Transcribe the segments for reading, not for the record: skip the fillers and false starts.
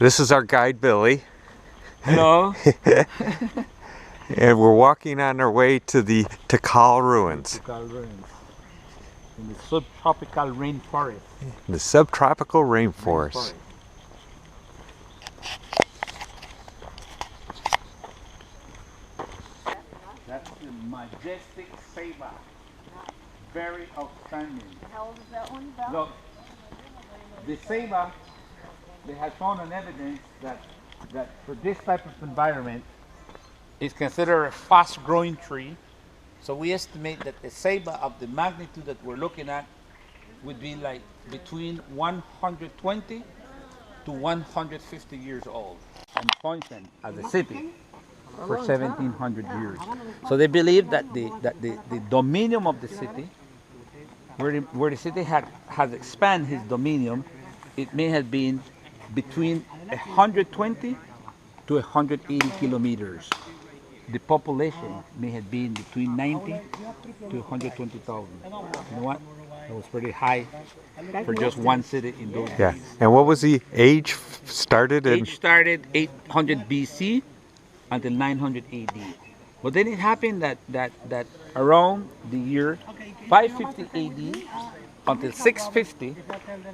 This is our guide, Billy. Hello. And we're walking on our way to the Tikal ruins. Tikal ruins. In the subtropical rainforest. The subtropical rainforest. That's the majestic ceiba. Very outstanding. How old is that one, Belle? Look, the ceiba, they have shown an evidence that for this type of environment, it's considered a fast-growing tree. So we estimate that the ceiba of the magnitude that we're looking at would be like between 120 to 150 years old and function as a city for 1700 years. So they believe that the dominion of the city, where the city has expanded his dominion, it may have been between 120 to 180 kilometers. The population may have been between 90 to 120,000. You know what? That was pretty high for just one city in those days. And what was the age started in? Age started 800 BC until 900 AD. But then it happened that around the year 550 AD until 650,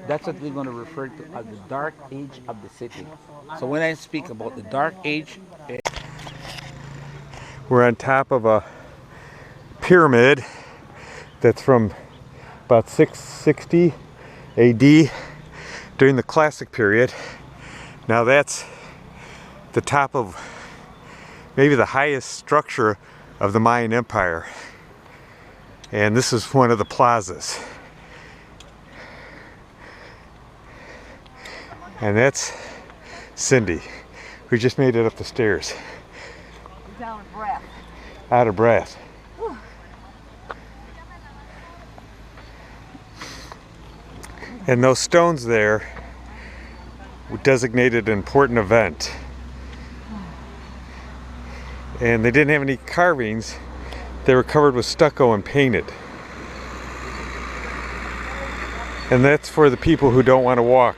that's what we're going to refer to as the dark age of the city. So when I speak about the dark age, We're on top of a pyramid that's from about 660 AD during the classic period. Now that's the top of maybe the highest structure of the Mayan Empire. And this is one of the plazas. And that's Cindy, who just made it up the stairs. He's out of breath. Out of breath. And those stones there designated an important event. And they didn't have any carvings. They were covered with stucco and painted. And that's for the people who don't want to walk.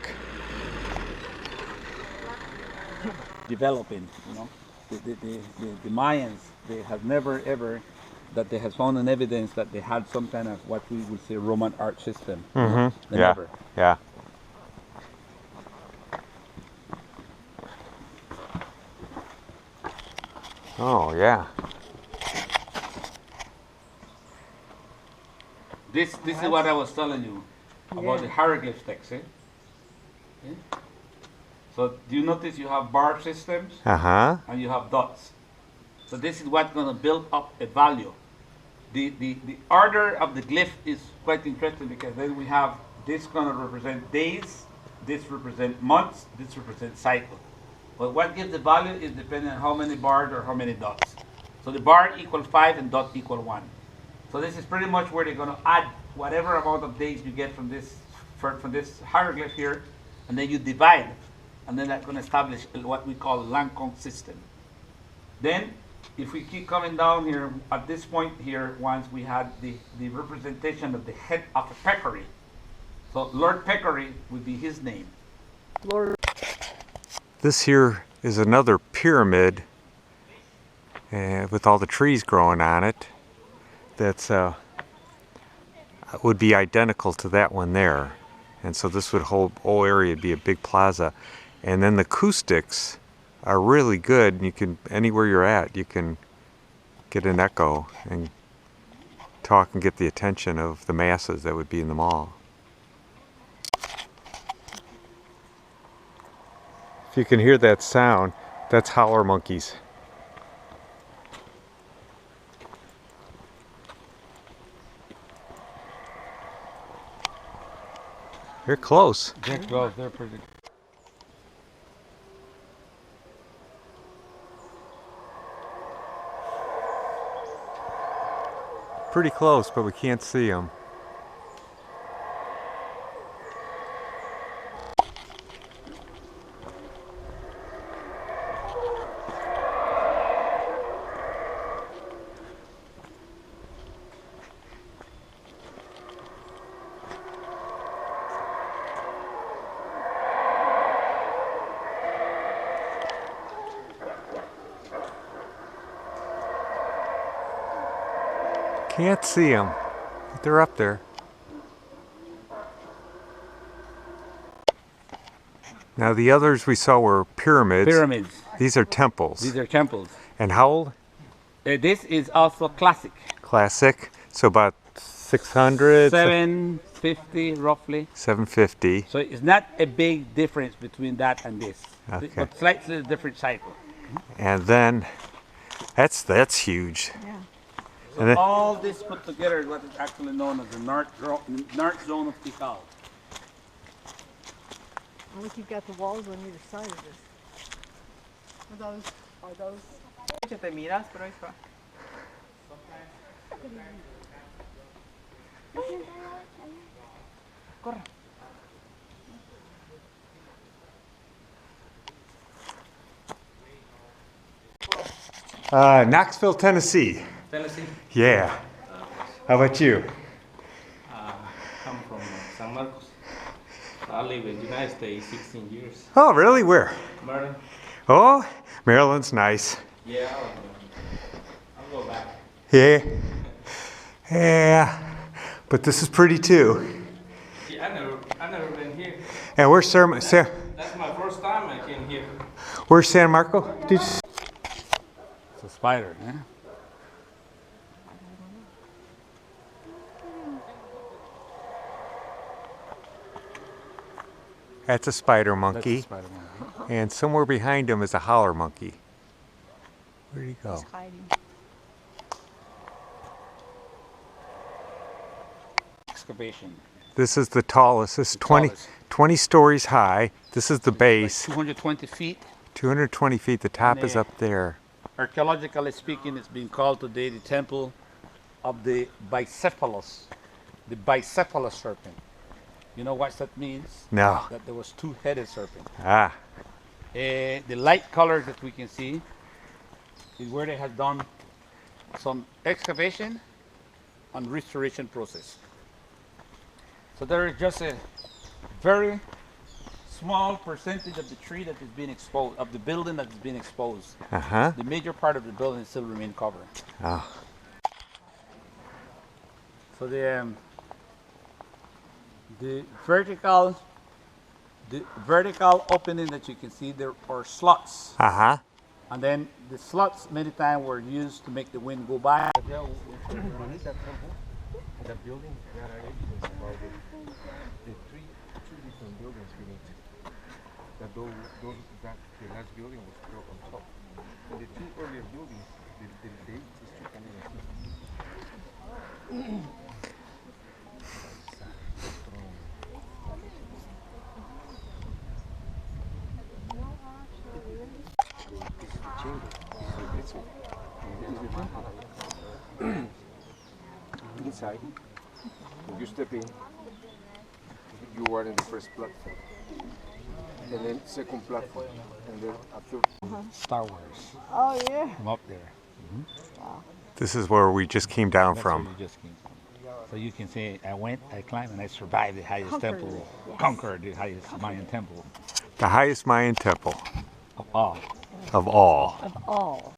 developing, you know. The Mayans, they have never ever, that they have found an evidence that they had some kind of what we would say Roman art system. Mm-hmm. They Yeah. never. Yeah. Oh yeah. This is what I was telling you about the hieroglyph text, eh? Yeah. So do you notice you have bar systems Uh-huh. and you have dots? So this is what's going to build up a value. The order of the glyph is quite interesting because then we have this going to represent days, this represent months, this represents cycle. But what gives the value is depending on how many bars or how many dots. So the bar equal 5 and dot equal 1. So this is pretty much where they're going to add whatever amount of days you get from this hieroglyph here, and then you divide, and then that's going to establish what we call a Lancôme system. Then, if we keep coming down here, at this point here, once we had the representation of the head of a peccary. So Lord Peccary would be his name. Lord. This here is another pyramid with all the trees growing on it. That's would be identical to that one there, and so this would whole area would be a big plaza. And then the acoustics are really good, and you can, anywhere you're at, you can get an echo and talk and get the attention of the masses that would be in the mall. If you can hear that sound, that's howler monkeys. They're close. They're close, they're pretty. Pretty close, but we can't see them. Can't see them, but they're up there. Now the others we saw were pyramids. Pyramids. These are temples. These are temples. And how old? This is also classic. Classic. So about 600? 750 roughly. 750. So it's not a big difference between that and this. Okay. But slightly different cycle. And then, that's huge. Yeah. And then, All this put together is what is actually known as the north zone of Tikal. And look, you've got the walls on either side of this. Are those? Te miras, pero ahí está. Corre. Knoxville, Tennessee. Tennessee. Yeah. How about you? I'm from San Marcos. I live in the United States 16 years. Oh, really? Where? Maryland. Oh, Maryland's nice. Yeah, I'll go back. Yeah. Yeah. But this is pretty too. Yeah, I never been here. And where's That's my first time I came here. where's San Marco? Did you... It's a spider, yeah? That's a spider That's monkey. a spider monkey. And somewhere behind him is a holler monkey. Where'd he go? He's hiding. Excavation. This is the tallest. This is 20, tallest. 20 stories high. This is the Like base. 220 feet. 220 feet. The top is Yeah. up there. Archaeologically speaking, it's being called today the temple of the bicephalus. The bicephalus serpent. You know what that means? No. That there was two-headed serpent. Ah. The light colors that we can see is where they have done some excavation and restoration process. So there is just a very small percentage of the tree that is being exposed, of the building that is being exposed. Uh-huh. The major part of the building still remain covered. Oh. So the vertical opening that you can see, there are slots. Uh-huh. And then the slots many times were used to make the wind go by. The building, there are evidence about the two different buildings beneath. That that the last building was built on top. And the two earlier buildings, the date is 2015. Inside, when you step in, you are in the first platform, and then second platform, and then a third. Star Wars Oh, yeah. from up there. This is where we just came down That's from. where you just came from. So you can say, I climbed, and I survived the highest Conquered temple, it, yes. conquered the highest Mayan temple The highest Mayan temple of all. of all. Of all.